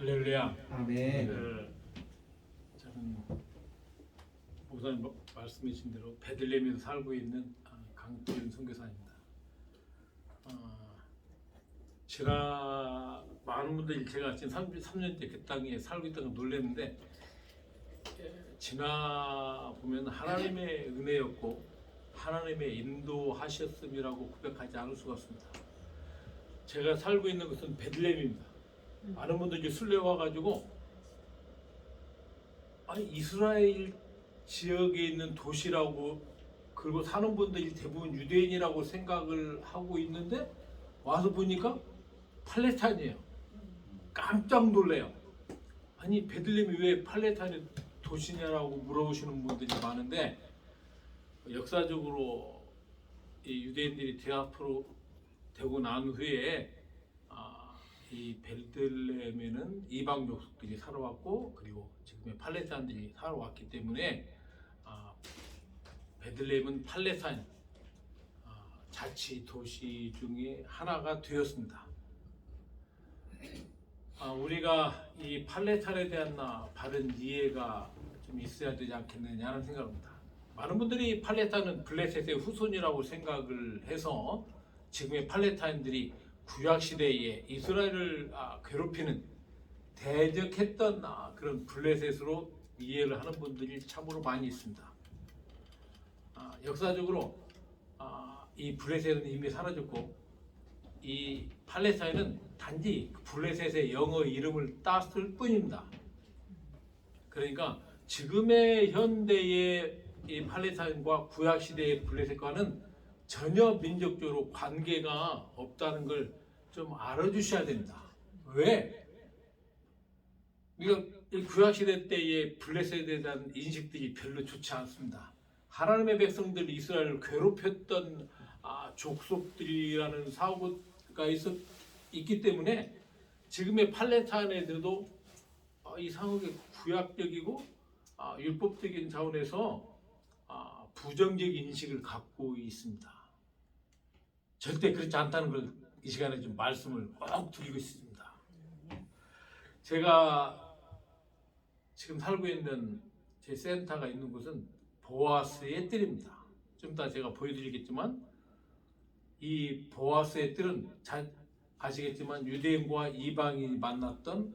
할렐루야. 아멘. 저는 목사님 말씀하신 대로 베들레헴에서 살고 있는 강태윤 선교사입니다. 제가 많은 분들이 제가 지금 33년째 그 땅에 살고 있다는 걸 놀랐는데 지나 보면 하나님의 은혜였고 하나님의 인도하셨음이라고 고백하지 않을 수가 없습니다. 제가 살고 있는 곳은 베들레헴입니다. 많은 분들이 순례 와가지고 아니 이스라엘 지역에 있는 도시라고 그리고 사는 분들이 대부분 유대인이라고 생각을 하고 있는데 와서 보니까 팔레스타인이에요. 깜짝 놀래요. 아니 베들레헴이 왜 팔레스타인의 도시냐라고 물어보시는 분들이 많은데 역사적으로 이 유대인들이 대합으로 되고 난 후에 이 베들레헴에는 이방 족속들이 살아왔고 그리고 지금의 팔레스타인들이 살아왔기 때문에 베들레헴은 팔레스타인 자치 도시 중에 하나가 되었습니다. 우리가 이 팔레스타인에 대한 바른 이해가 좀 있어야 되지 않겠느냐는 생각입니다. 많은 분들이 팔레스타인은 블레셋의 후손이라고 생각을 해서 지금의 팔레스타인들이 구약 시대에 이스라엘을 괴롭히는 대적했던 그런 블레셋으로 이해를 하는 분들이 참으로 많이 있습니다. 역사적으로 이 블레셋은 이미 사라졌고 이 팔레스타인은 단지 블레셋의 영어 이름을 땄을 뿐입니다. 그러니까 지금의 현대의 이 팔레스타인과 구약 시대의 블레셋과는 전혀 민족적으로 관계가 없다는 걸 좀 알아주셔야 됩니다. 왜? 그러니까 구약시대 때의 블레셋에 대한 인식들이 별로 좋지 않습니다. 하나님의 백성들 이스라엘을 괴롭혔던 족속들이라는 사고가 있기 때문에 지금의 팔레스타인 애들도 이상하게 구약적이고 율법적인 차원에서 부정적인 인식을 갖고 있습니다. 절대 그렇지 않다는 걸 이 시간에 좀 말씀을 꼭 드리고 있습니다. 제가 지금 살고 있는 제 센터가 있는 곳은 보아스의 뜰입니다. 좀 이따 제가 보여드리겠지만 이 보아스의 뜰은 잘 아시겠지만 유대인과 이방인이 만났던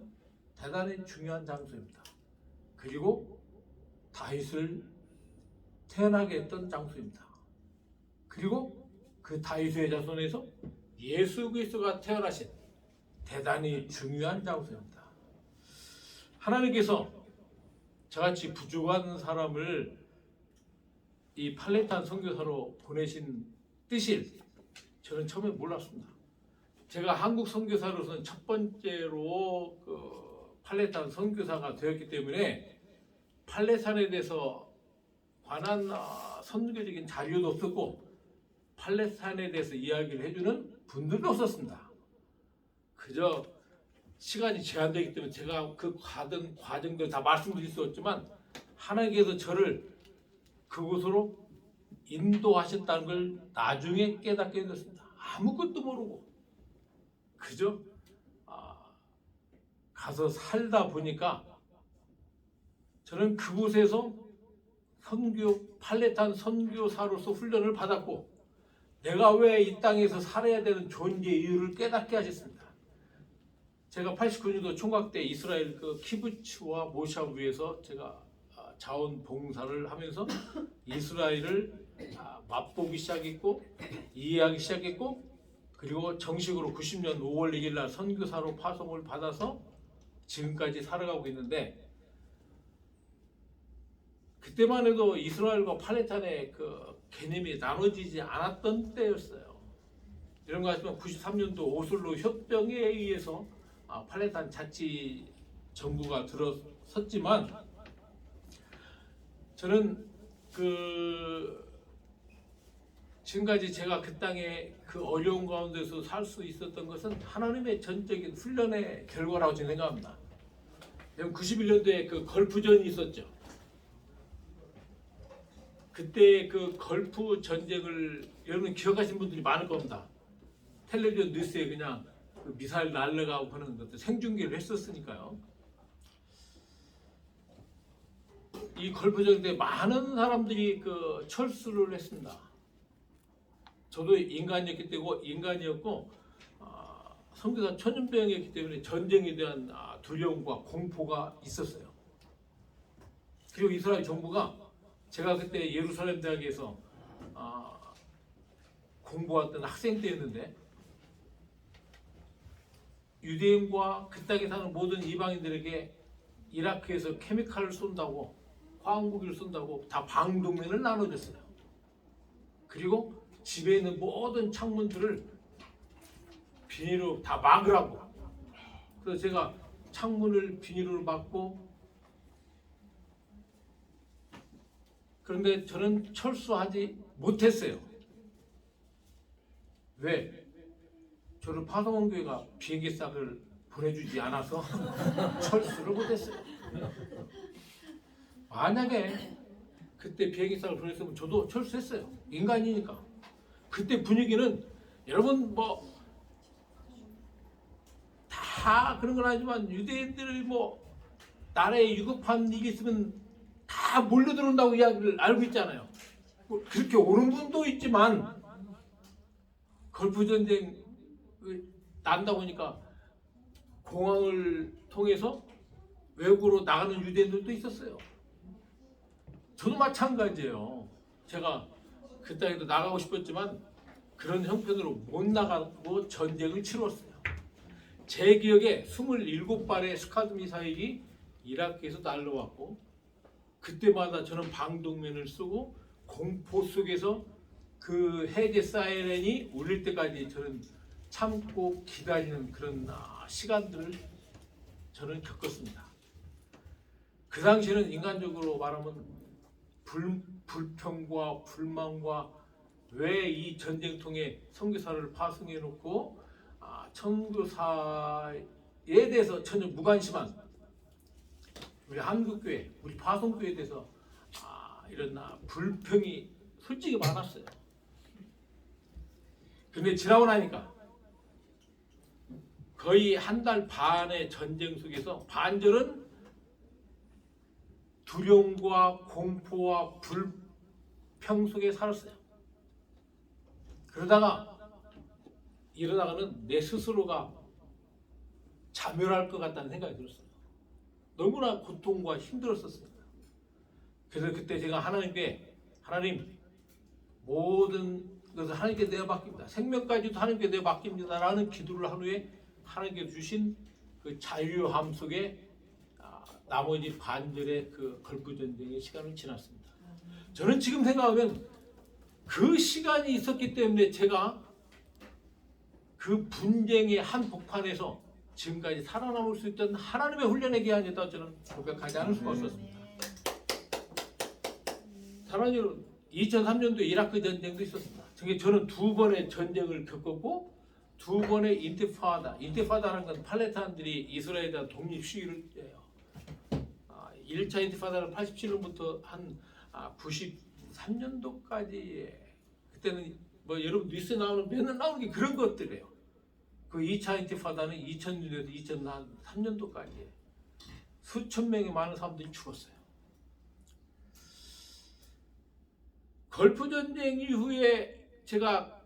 대단히 중요한 장소입니다. 그리고 다윗을 태어나게 했던 장소입니다. 그리고 그 다윗의 자손에서 예수 그리스도가 태어나신 대단히 중요한 장소입니다. 하나님께서 저같이 부족한 사람을 이 팔레스타인 선교사로 보내신 뜻을 저는 처음에 몰랐습니다. 제가 한국 선교사로서는 첫 번째로 팔레스타인 선교사가 되었기 때문에 팔레스타인에 대해서 관한 선교적인 자료도 없었고 팔레스타인에 대해서 이야기를 해주는 분들도 없었습니다. 그저 시간이 제한되기 때문에 제가 그 과정들 다 말씀드릴 수 없지만 하나님께서 저를 그곳으로 인도하셨다는 걸 나중에 깨닫게 됐습니다. 아무것도 모르고 그저 가서 살다 보니까 저는 그곳에서 팔레스타인 선교사로서 훈련을 받았고 내가 왜 이 땅에서 살아야 되는 존재 이유를 깨닫게 하셨습니다. 제가 89년도 총각 때 이스라엘 그 키부츠와 모샤브에서 제가 자원봉사를 하면서 이스라엘을 맛보기 시작했고 이해하기 시작했고 그리고 정식으로 90년 5월 1일 날 선교사로 파송을 받아서 지금까지 살아가고 있는데 그때만 해도 이스라엘과 팔레스타인의 그 개념이 나눠지지 않았던 때였어요. 이런 거 아시면 93년도 오슬로 협정에 의해서 팔레스타인 자치 정부가 들어섰지만 저는 지금까지 제가 그 땅에 그 어려운 가운데서 살 수 있었던 것은 하나님의 전적인 훈련의 결과라고 저는 생각합니다. 91년도에 그 걸프전이 있었죠. 그때 그 걸프 전쟁을 여러분 기억하시는 분들이 많을 겁니다. 텔레비전 뉴스에 그냥 그 미사일 날려가고 하는 것들 생중계를 했었으니까요. 이 걸프전 때 많은 사람들이 그 철수를 했습니다. 저도 인간이었고 선교사 천연병이었기 때문에 전쟁에 대한 두려움과 공포가 있었어요. 그리고 이스라엘 정부가 제가 그때 예루살렘 대학에서 공부했던 학생 때였는데 유대인과 그 땅에 사는 모든 이방인들에게 이라크에서 케미칼을 쏜다고 화학무기를 쏜다고 다 방독면을 나눠줬어요. 그리고 집에 있는 모든 창문들을 비닐로 다 막으라고. 그래서 제가 창문을 비닐로 막고, 그런데 저는 철수하지 못했어요. 왜? 저를 파송원교회가 비행기 싹을 보내주지 않아서 철수를 못했어요. 만약에 그때 비행기 싹을 보냈으면 저도 철수했어요. 인간이니까. 그때 분위기는 여러분 뭐 다 그런 건 아니지만 유대인들이 뭐 나라에 유급한 일이 있으면 다 몰려들어온다고 이야기를 알고 있잖아요. 그렇게 오는 분도 있지만 걸프 전쟁 난다 보니까 공항을 통해서 외국으로 나가는 유대인들도 있었어요. 저도 마찬가지예요. 제가 그 땅에도 나가고 싶었지만 그런 형편으로 못 나가고 전쟁을 치렀어요. 제 기억에 27발의 스카드 미사일이 이라크에서 날라왔고, 그때마다 저는 방독면을 쓰고 공포 속에서 그 해제 사이렌이 울릴 때까지 저는 참고 기다리는 그런 시간들을 저는 겪었습니다. 그 당시에는 인간적으로 말하면 불평과 불만과 왜 이 전쟁통에 선교사를 파송해 놓고 선교사에 대해서 전혀 무관심한 우리 한국교회, 우리 파송교회에 대해서 이런 불평이 솔직히 많았어요. 근데 지나고 나니까 거의 한 달 반의 전쟁 속에서 반절은 두려움과 공포와 불평 속에 살았어요. 이러다가는 내 스스로가 자멸할 것 같다는 생각이 들었어요. 너무나 고통과 힘들었었습니다. 그래서 그때 제가 하나님께, 하나님 모든 것을 하나님께 내어 맡깁니다. 생명까지도 하나님께 내어 맡깁니다 라는 기도를 한 후에 하나님께 주신 그 자유함 속에 나머지 반절의 그 걸프 전쟁의 시간을 지났습니다. 저는 지금 생각하면 그 시간이 있었기 때문에 제가 그 분쟁의 한 복판에서 지금까지 살아남을 수 있던 하나님의 훈련의 기한이다 저는 고백하지 않을 수가 없었습니다. 사랑하는 여러분, 2003년도에 이라크 전쟁도 있었습니다. 저는 두 번의 전쟁을 겪었고 두 번의 인티파다라는 건 팔레스타인들이 이스라엘에 대한 독립 시위를 해요. 1차 인티파다는 87년부터 한 93년도까지, 그때는 뭐 여러분 뉴스에 나오는 맨날 나오는 게 그런 것들이에요. 그 2차 인티파다는 2000년에서 2003년도까지 수천 명의 많은 사람들이 죽었어요. 걸프 전쟁 이후에 제가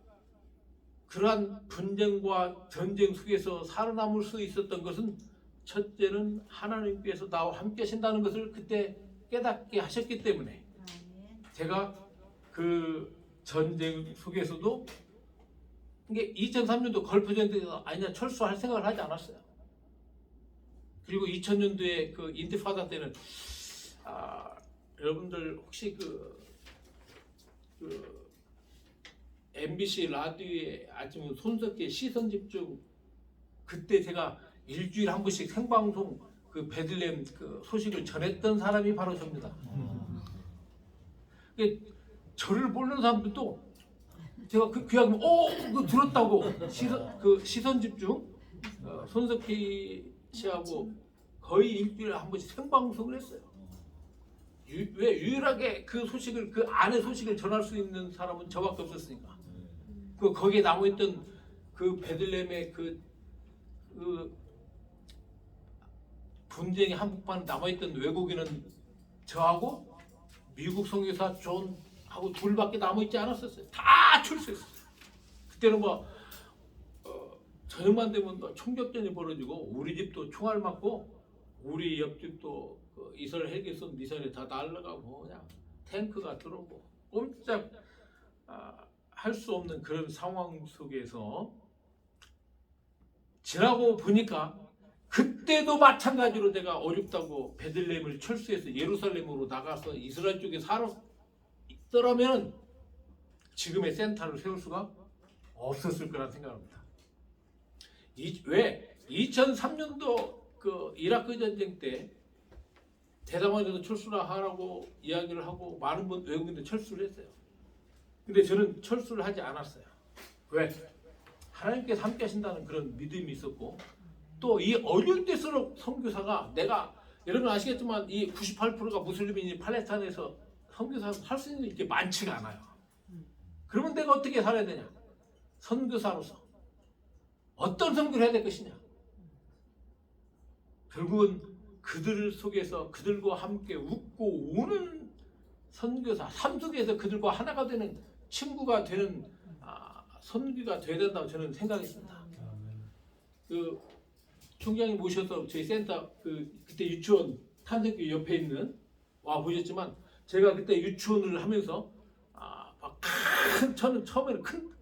그러한 분쟁과 전쟁 속에서 살아남을 수 있었던 것은, 첫째는 하나님께서 나와 함께 하신다는 것을 그때 깨닫게 하셨기 때문에 제가 그 전쟁 속에서도, 이게 2003년도 걸프 전쟁에서 아니냐 철수할 생각을 하지 않았어요. 그리고 2000년도에 그 인티파다 때는 여러분들 혹시 그 MBC 라디오에 아침 손석희 시선집중, 그때 제가 일주일에 한 번씩 생방송 그 베들레헴 그 소식을 전했던 사람이 바로 저입니다. 저를 모르는 사람들도 제가 그 이야기를 그거 들었다고 시선 집중 손석희 씨하고 거의 일주일에 한 번씩 생방송을 했어요. 왜 유일하게 그 소식을, 그 안의 소식을 전할 수 있는 사람은 저밖에 없었으니까. 거기에 남아있던 그 베들레헴의 그 그 분쟁이 한복판에 남아있던 외국인은 저하고 미국 선교사 존하고 둘밖에 남아있지 않았었어요. 다 출세했어요. 그때는 뭐 저녁만 되면 뭐 총격전이 벌어지고 우리 집도 총알 맞고 우리 옆집도 그 이스라엘 헬기 쏜 미사일이 다 날아가고 그냥 탱크가 들어오고 꼼짝 할 수 없는 그런 상황 속에서 지나고 보니까 그때도 마찬가지로 내가 어렵다고 베들레헴을 철수해서 예루살렘으로 나가서 이스라엘 쪽에 살았더라면 지금의 센터를 세울 수가 없었을 거란 생각합니다. 왜 2003년도 그 이라크 전쟁 때 대담원에서 철수를 하라고 이야기를 하고 많은 외국인들 철수를 했어요. 근데 저는 철수를 하지 않았어요. 왜? 하나님께서 함께 하신다는 그런 믿음이 있었고 또 이 어려운 때일수록 선교사가 내가 여러분 아시겠지만 이 98%가 무슬림이니 팔레스타인에서 선교사 할 수 있는 게 많지가 않아요. 그러면 내가 어떻게 살아야 되냐? 선교사로서 어떤 선교를 해야 될 것이냐? 결국은 그들 속에서 그들과 함께 웃고 우는 선교사, 삶 속에서 그들과 하나가 되는 친구가 되는 선교가 되어야 된다고 저는 생각했습니다. 그 총장이 모셔서 저희 센터 그때 유치원 탄생교 옆에 있는 와 보셨지만 제가 그때 유치원을 하면서 저는 처음에는 큰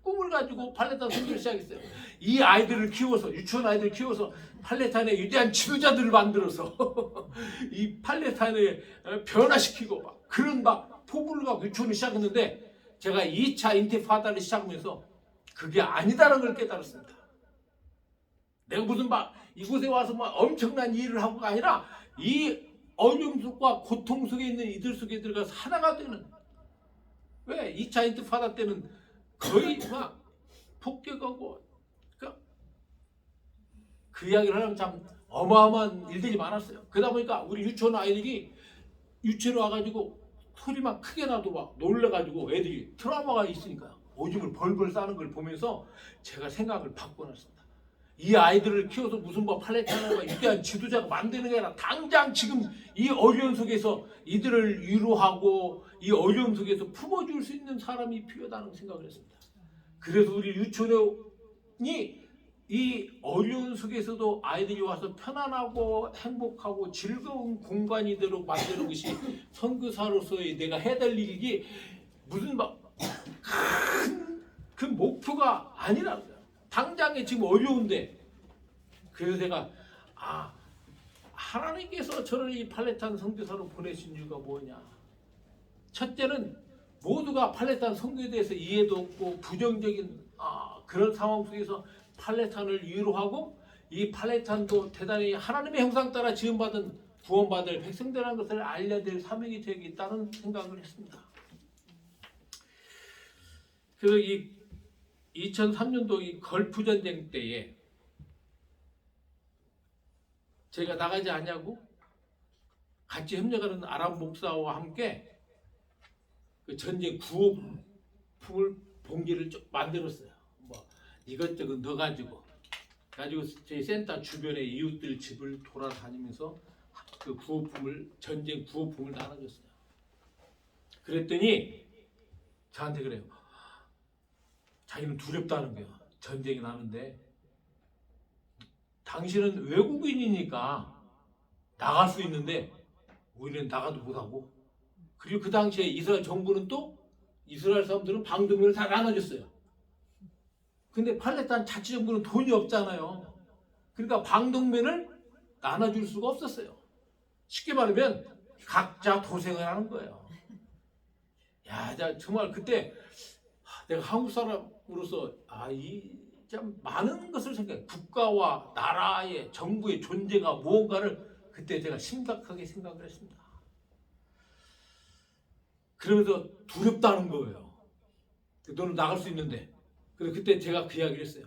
꿈을 가지고 팔레스타인 선교를 시작했어요. 이 아이들을 키워서 유치원 아이들을 키워서 팔레스타인의 위대한 지도자들을 만들어서 이 팔레스타인을 변화시키고 그런 포부를 갖고 유치원을 시작했는데 제가 2차 인티파다를 시작하면서 그게 아니다라는 걸 깨달았습니다. 내가 무슨 이곳에 와서 엄청난 일을 하고가 아니라 이 어려움 속과 고통 속에 있는 이들 속에 들어가서 하나가 되는 왜 2차 인티파다 때는 거의 폭격하고 그 이야기를 하려면 참 어마어마한 일들이 많았어요. 그러다 보니까 우리 유치원 아이들이 유치원 와가지고 소리만 크게 나도 놀래가지고 애들이 트라우마가 있으니까 오줌을 벌벌 싸는 걸 보면서 제가 생각을 바꿔놨습니다. 이 아이들을 키워서 무슨 팔레스타인과 위대한 지도자가 만드는 게 아니라 당장 지금 이 어려움 속에서 이들을 위로하고 이 어려움 속에서 품어줄 수 있는 사람이 필요하다는 생각을 했습니다. 그래서 우리 유치원이 이 어려운 속에서도 아이들이 와서 편안하고 행복하고 즐거운 공간이 되도록 만드는 것이 선교사로서의 내가 해야 될 일이기 무슨 큰 그 목표가 아니라고요. 당장에 지금 어려운데 그래서 내가 하나님께서 저를 이 팔레스타인 선교사로 보내신 이유가 뭐냐. 첫째는 모두가 팔레스타인 선교에 대해서 이해도 없고 부정적인 그런 상황 속에서 팔레스타인을 위로하고 이 팔레스타인도 대단히 하나님의 형상 따라 지음받은 구원받을 백성들이라는 것을 알려야 될 사명이 되겠다는 생각을 했습니다. 그래서 이 2003년도 이 걸프 전쟁 때에 제가 나가지 않냐고 같이 협력하는 아랍 목사와 함께 그 전쟁 구호품을 봉지를 쭉 만들었어요. 이것저것 넣어가지고 저희 센터 주변의 이웃들 집을 돌아다니면서 그 전쟁 구호품을 나눠줬어요. 그랬더니 저한테 그래요. 자기는 두렵다는 거예요. 전쟁이 나는데 당신은 외국인이니까 나갈 수 있는데 우리는 나가도 못하고 그리고 그 당시에 이스라엘 정부는 또 이스라엘 사람들은 방독면을 다 나눠줬어요. 근데 팔레스타인 자치정부는 돈이 없잖아요. 그러니까 방독면을 나눠줄 수가 없었어요. 쉽게 말하면 각자 도생을 하는 거예요. 야, 정말 그때 내가 한국 사람으로서 참 많은 것을 생각해. 국가와 나라의 정부의 존재가 무언가를 그때 제가 심각하게 생각을 했습니다. 그러면서 두렵다는 거예요. 너는 나갈 수 있는데. 그래서 그때 제가 그 이야기를 했어요.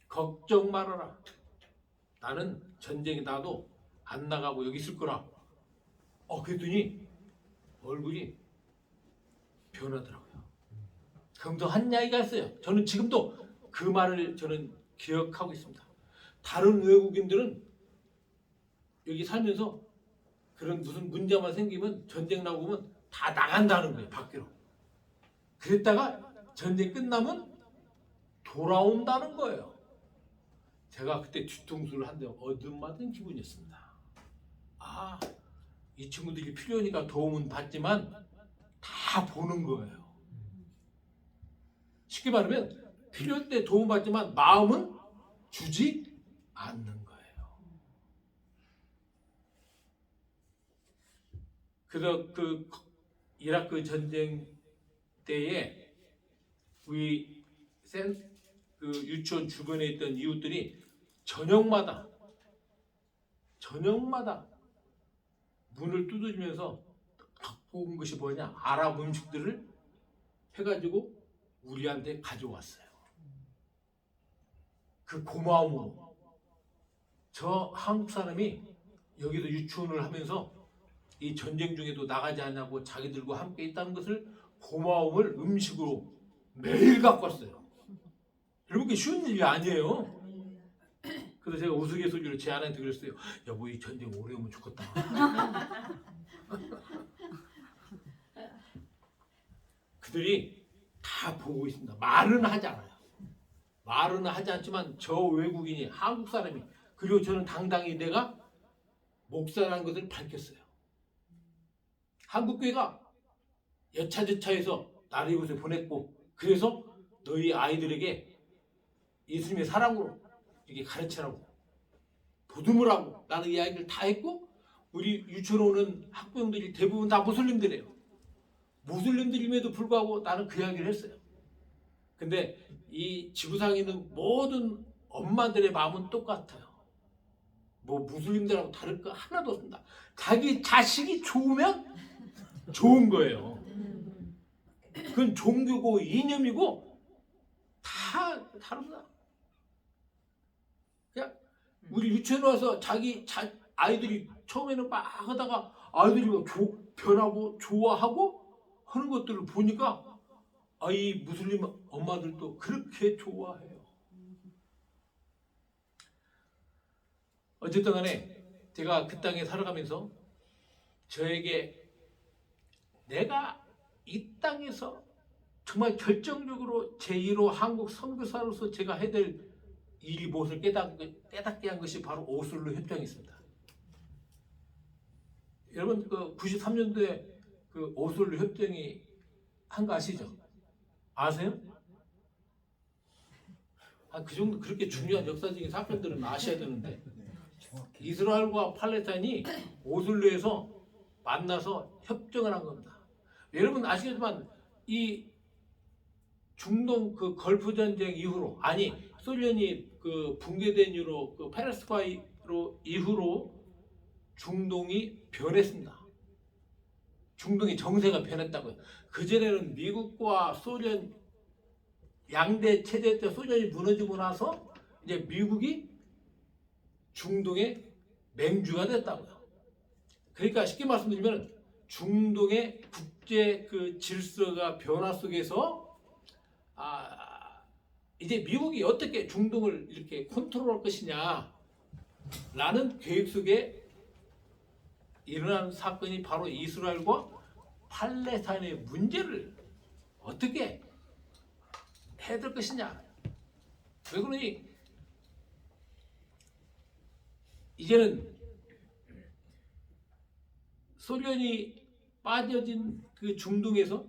걱정 말아라. 나는 전쟁에 나도 안 나가고 여기 있을 거라. 그랬더니 얼굴이 변하더라고요. 그럼 더 한 이야기가 있어요. 저는 지금도 그 말을 저는 기억하고 있습니다. 다른 외국인들은 여기 살면서 그런 무슨 문제만 생기면 전쟁 나오면 다 나간다는 거예요, 밖으로. 그랬다가 전쟁 끝나면 돌아온다는 거예요. 제가 그때 뒤통수를 한 대 얻어맞은 기분이었습니다. 아, 이 친구들이 필요하니까 도움은 받지만 다 보는 거예요. 쉽게 말하면 필요할 때 도움받지만 마음은 주지 않는 거예요. 그래서 그 이라크 전쟁 때에 우리 그 유치원 주변에 있던 이웃들이 저녁마다 문을 두드리면서 갖고 온 것이 뭐냐, 아랍 음식들을 해가지고 우리한테 가져왔어요. 그 고마움으로 저 한국 사람이 여기서 유치원을 하면서 이 전쟁 중에도 나가지 않냐고 자기들과 함께 있다는 것을 고마움을 음식으로 매일 갖고 왔어요. 여러분, 그게 쉬운 일이 아니에요. 그래서 제가 우스갯소리로 제 아내한테 그랬어요. 여보, 이 전쟁 오래 오면 좋겠다. 그들이 다 보고 있습니다. 말은 하지 않아요. 말은 하지 않지만 저 외국인이, 한국 사람이, 그리고 저는 당당히 내가 목사라는 것을 밝혔어요. 한국교회가 여차저차해서 나를 이곳에 보냈고, 그래서 너희 아이들에게 예수님의 사랑으로 이렇게 가르치라고, 보듬으라고 나는 이야기를 다 했고, 우리 유치원 오는 학부형들이 대부분 다 무슬림들이에요. 무슬림들임에도 불구하고 나는 그 이야기를 했어요. 근데 이 지구상에 있는 모든 엄마들의 마음은 똑같아요. 뭐 무슬림들하고 다를 거 하나도 없습니다. 자기 자식이 좋으면 좋은 거예요. 그건 종교고 이념이고 다 다릅니다. 그냥 우리 유치원 와서 아이들이 처음에는 막 하다가 아이들이 막 변하고 좋아하고 하는 것들을 보니까 이 무슬림 엄마들도 그렇게 좋아해요. 어쨌든 간에 제가 그 땅에 살아가면서 저에게 내가 이 땅에서 정말 결정적으로 제1호 한국 선교사로서 제가 해야 될 일이 무엇을 깨닫게 한 것이 바로 오슬로 협정이었습니다. 여러분, 그 93년도에 그 오슬로 협정이 한 거 아시죠? 아세요? 그 정도 그렇게 중요한 역사적인 사건들은 아셔야 되는데, 이스라엘과 팔레스타인이 오슬로에서 만나서 협정을 한 겁니다. 여러분 아시겠지만 이 중동 그 걸프 전쟁 이후로, 아니 소련이 그 붕괴된 이후로, 그 페레스트라이로 이후로 중동이 변했습니다. 중동의 정세가 변했다고요. 그전에는 미국과 소련 양대 체제 때 소련이 무너지고 나서 이제 미국이 중동의 맹주가 됐다고요. 그러니까 쉽게 말씀드리면 중동의 국제 그 질서가 변화 속에서 이제 미국이 어떻게 중동을 이렇게 컨트롤할 것이냐 라는 계획 속에 일어난 사건이 바로 이스라엘과 팔레스타인의 문제를 어떻게 해야 될 것이냐. 왜 그러니 이제는 소련이 빠져진 그 중동에서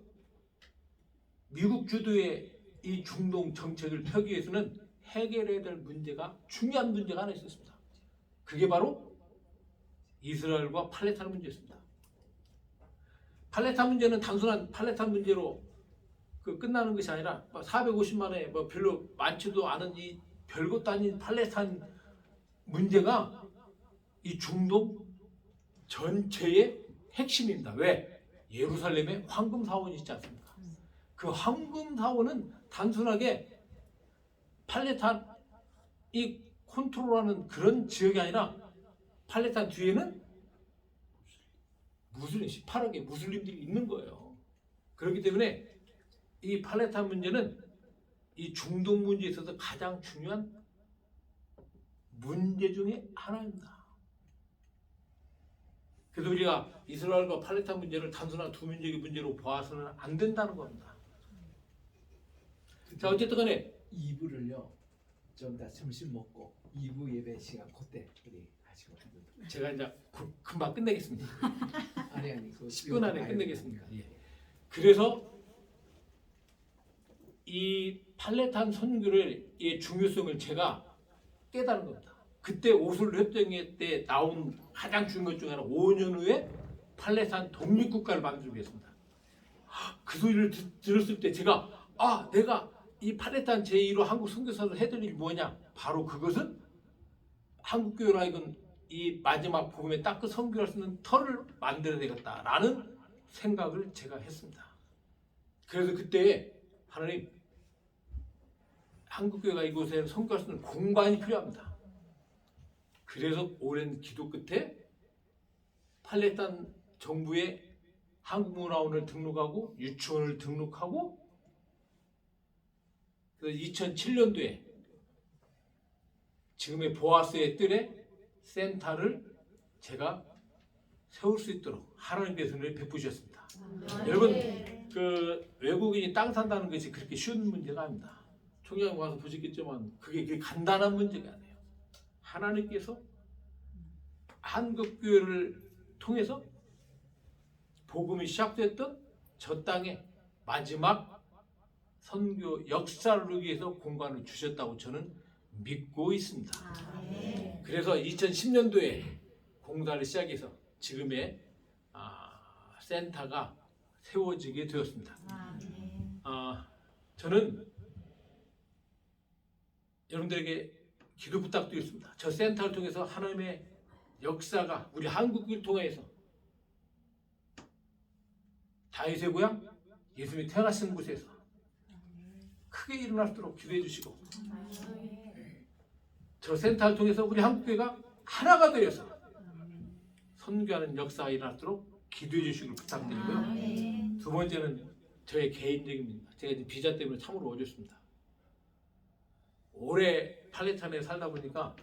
미국 주도의 이 중동 정책을 펴기 위해서는 해결해야 될 문제가, 중요한 문제가 하나 있었습니다. 그게 바로 이스라엘과 팔레스타인 문제였습니다. 팔레스타인 문제는 단순한 팔레스타인 문제로 끝나는 것이 아니라 450만에 별로 많지도 않은 이 별것도 아닌 팔레스타인 문제가 이 중동 전체의 핵심입니다. 왜? 예루살렘에 황금 사원이 있지 않습니까? 그 황금 사원은 단순하게 팔레스타인이 컨트롤하는 그런 지역이 아니라 팔레스타인 뒤에는 무슬림 18억의 무슬림들이 있는 거예요. 그렇기 때문에 이 팔레스타인 문제는 이 중동 문제에 있어서 가장 중요한 문제 중에 하나입니다. 그래서 우리가 이스라엘과 팔레스타인 문제를 단순한 두 민족의 문제로 봐서는 안 된다는 겁니다. 자, 어쨌든 간에 2부를요. 좀 다 점심 먹고 2부 예배 시간 그때 우리 하시고 제가 이제 금방 끝내겠습니다. 아니 그 10분 안에 끝내겠습니다. 예. 그래서 이 팔레스타인 선교의 중요성을 제가 깨달은 겁니다. 그때 오슬로 협정회 때 나온 가장 중요한 것 중에 하나 5년 후에 팔레스타인 독립국가를 만들기 위해서입니다. 그 소리를 들었을 때 제가 내가 이 팔레스타인 제1호 한국 선교사를 해드릴 일이 뭐냐? 바로 그것은 한국교회로 하여금 이 마지막 복음에 딱 그 선교할 수 있는 터를 만들어야 되겠다라는 생각을 제가 했습니다. 그래서 그때 하나님, 한국교회가 이곳에 선교할 수 있는 공간이 필요합니다. 그래서 오랜 기도 끝에 팔레스타인 정부에 한국문화원을 등록하고 유치원을 등록하고 그래서 2007년도에 지금의 보아스의 뜰에 센터를 제가 세울 수 있도록 하나님께서 은혜를 베푸셨습니다. 여러분, 그 외국인이 땅 산다는 것이 그렇게 쉬운 문제가 아닙니다. 총장 와서 보셨겠지만 그게 간단한 문제가 아니에요. 하나님께서 한국교회를 통해서 복음이 시작됐던 저 땅에 마지막 선교 역사를 위해서 공간을 주셨다고 저는 믿고 있습니다. 그래서 2010년도에 공사를 시작해서 지금의 센터가 세워지게 되었습니다. 저는 여러분들에게 기도 부탁드리겠습니다. 저 센터를 통해서 하나님의 역사가 우리 한국을 통해서 다윗의 고향 예수님이 태어나신 곳에서 크게 일어날수록 기도해 주시고 저 센터를 통해서 우리 한국교회가 하나가 되어서 선교하는 역사가 일어날수록 기도해 주시길 부탁드리고요. 두 번째는 저의 개인적입니다. 제가 이제 비자 때문에 참으로 어렵습니다. 오래 팔레스타인에 살다 보니까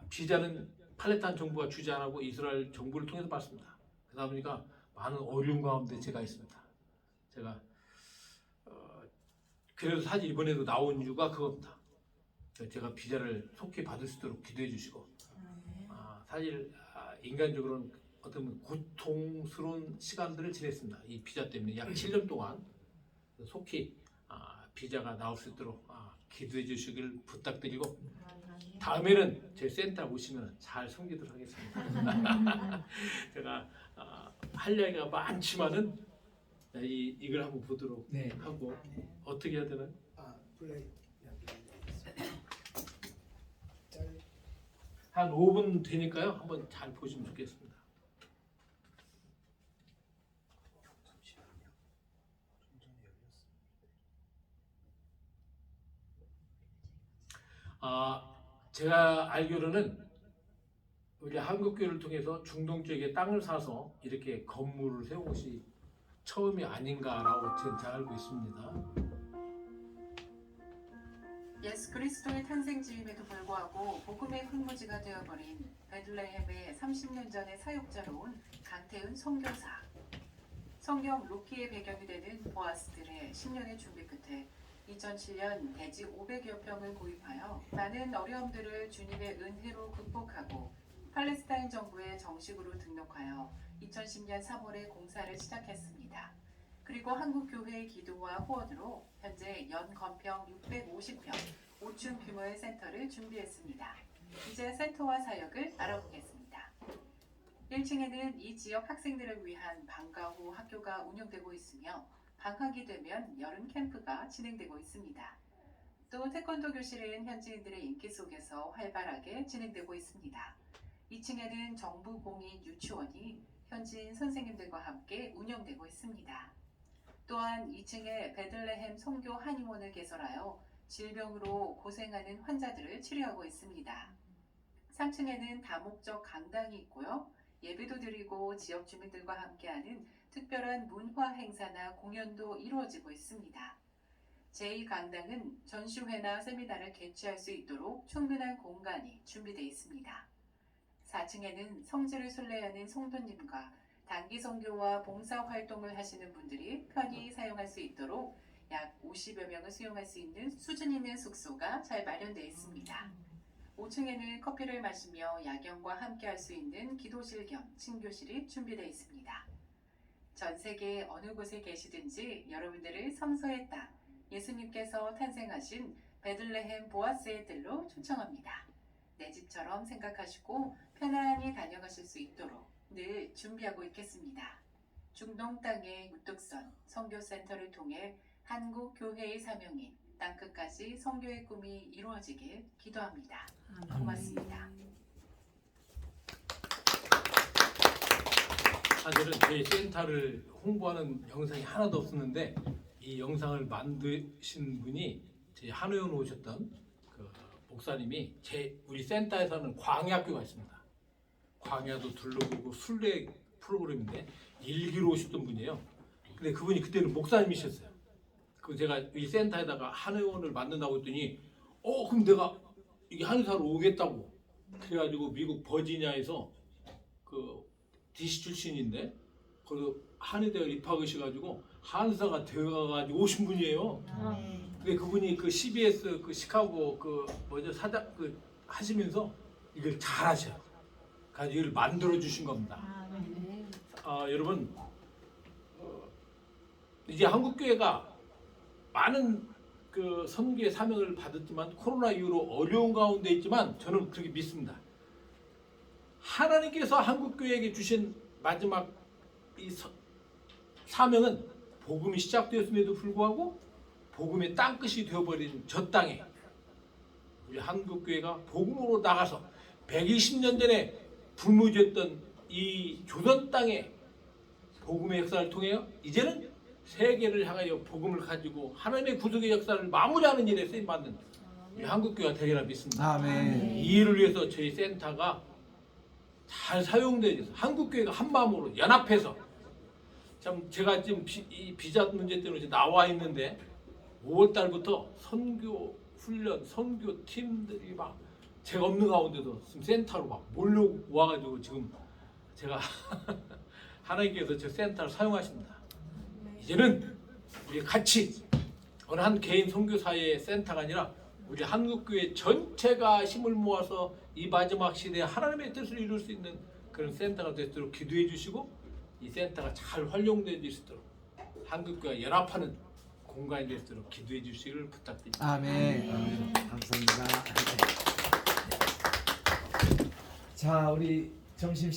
비자는 팔레스타인 정부가 주지 않고 이스라엘 정부를 통해서 받습니다. 그러다 보니까 많은 어려움 가운데 제가 있습니다. 제가 그래서 사실 이번에도 나온 이유가 그겁니다. 제가 비자를 속히 받을 수 있도록 기도해 주시고 사실 인간적으로는 어떤 고통스러운 시간들을 지냈습니다. 이 비자 때문에 약 7년 동안 속히 비자가 나올 수 있도록 기도해 주시길 부탁드리고 다음에는 제 센터 오시면 잘 섬기도록 하겠습니다. 제가 할 이야기가 많지만은 이걸 한번 보도록 하고 어떻게 해야 되나요? 플레이 한 5분 되니까요. 한번 잘 보시면 좋겠습니다. 제가 알기로는 우리 한국교회를 통해서 중동 쪽에 땅을 사서 이렇게 건물을 세운 것이 처음이 아닌가라고 저는 잘 알고 있습니다. 예수 그리스도의 탄생지임에도 불구하고 복음의 황무지가 되어버린 베들레헴의 30년 전의 사역자로 온 강태은 선교사. 성경 루키의 배경이 되는 보아스들의 10년의 준비 끝에 2007년 대지 500여 평을 구입하여 많은 어려움들을 주님의 은혜로 극복하고 팔레스타인 정부에 정식으로 등록하여 2010년 3월에 공사를 시작했습니다. 그리고 한국교회의 기도와 후원으로 현재 연 건평 650평, 5층 규모의 센터를 준비했습니다. 이제 센터와 사역을 알아보겠습니다. 1층에는 이 지역 학생들을 위한 방과 후 학교가 운영되고 있으며 방학이 되면 여름 캠프가 진행되고 있습니다. 또 태권도 교실은 현지인들의 인기 속에서 활발하게 진행되고 있습니다. 2층에는 정부 공인 유치원이 현지인 선생님들과 함께 운영되고 있습니다. 또한 2층에 베들레헴 선교 한의원을 개설하여 질병으로 고생하는 환자들을 치료하고 있습니다. 3층에는 다목적 강당이 있고요. 예배도 드리고 지역 주민들과 함께하는 특별한 문화 행사나 공연도 이루어지고 있습니다. 제2강당은 전시회나 세미나를 개최할 수 있도록 충분한 공간이 준비되어 있습니다. 4층에는 성지를 순례하는 성도님과 단기 선교와 봉사 활동을 하시는 분들이 편히 사용할 수 있도록 약 50여 명을 수용할 수 있는 수준 있는 숙소가 잘 마련되어 있습니다. 5층에는 커피를 마시며 야경과 함께 할 수 있는 기도실 겸 친교실이 준비되어 있습니다. 전 세계 어느 곳에 계시든지 여러분들을 성서의 땅, 예수님께서 탄생하신 베들레헴 보아스의 뜰로 초청합니다. 내 집처럼 생각하시고 편안히 다녀가실 수 있도록 늘 준비하고 있겠습니다. 중동 땅의 우뚝선 선교센터를 통해 한국 교회의 사명인 땅끝까지 선교의 꿈이 이루어지길 기도합니다. 고맙습니다. 사실은 저희 센터를 홍보하는 영상이 하나도 없었는데 이 영상을 만드신 분이 저희 한의원 오셨던 그 목사님이 우리 센터에서는 광야학교가 있습니다. 광야도 둘러보고 순례 프로그램인데 일기로 오셨던 분이에요. 근데 그분이 그때는 목사님이셨어요. 그 제가 이 센터에다가 한의원을 만든다고 했더니 그럼 내가 이게 한의사로 오겠다고 그래가지고 미국 버지니아에서 그 DC 출신인데 거기서 한의대를 입학하셔가지고 한의사가 되어가지고 오신 분이에요. 근데 그분이 그 CBS 그 시카고 그 뭐죠 사장 그 하시면서 이걸 잘하셔. 가지고 이걸 만들어 주신 겁니다. 여러분 이제 한국 교회가 많은 그 선교의 사명을 받았지만 코로나 이후로 어려운 가운데 있지만 저는 그렇게 믿습니다. 하나님께서 한국 교회에게 주신 마지막 이 사명은 복음이 시작되었음에도 불구하고 복음의 땅끝이 되어버린 저 땅에 우리 한국 교회가 복음으로 나가서 120년 전에 불무지했던 이 조선 땅에 복음의 역사를 통해 이제는 세계를 향하여 복음을 가지고 하나님의 구속의 역사를 마무리하는 일에 쓰임받는 우리 한국교회가 되리라 믿습니다. 아멘. 이 일을 위해서 저희 센터가 잘 사용되어서 한국교회가 한마음으로 연합해서 참 제가 지금 이 비자 문제 때문에 나와 있는데 5월 달부터 선교 훈련, 선교 팀들이 막 제가 없는 가운데도 지금 센터로 막 몰려와가지고 지금 제가 하나님께서 저 센터를 사용하십니다. 이제는 우리 같이 어느 한 개인 선교사의 센터가 아니라 우리 한국교회 전체가 힘을 모아서 이 마지막 시대에 하나님의 뜻을 이룰 수 있는 그런 센터가 되도록 기도해 주시고 이 센터가 잘 활용될 수 있도록 한국교회가 연합하는 공간이 되도록 기도해 주시기를 부탁드립니다. 아멘. 감사합니다. 자, 우리 점심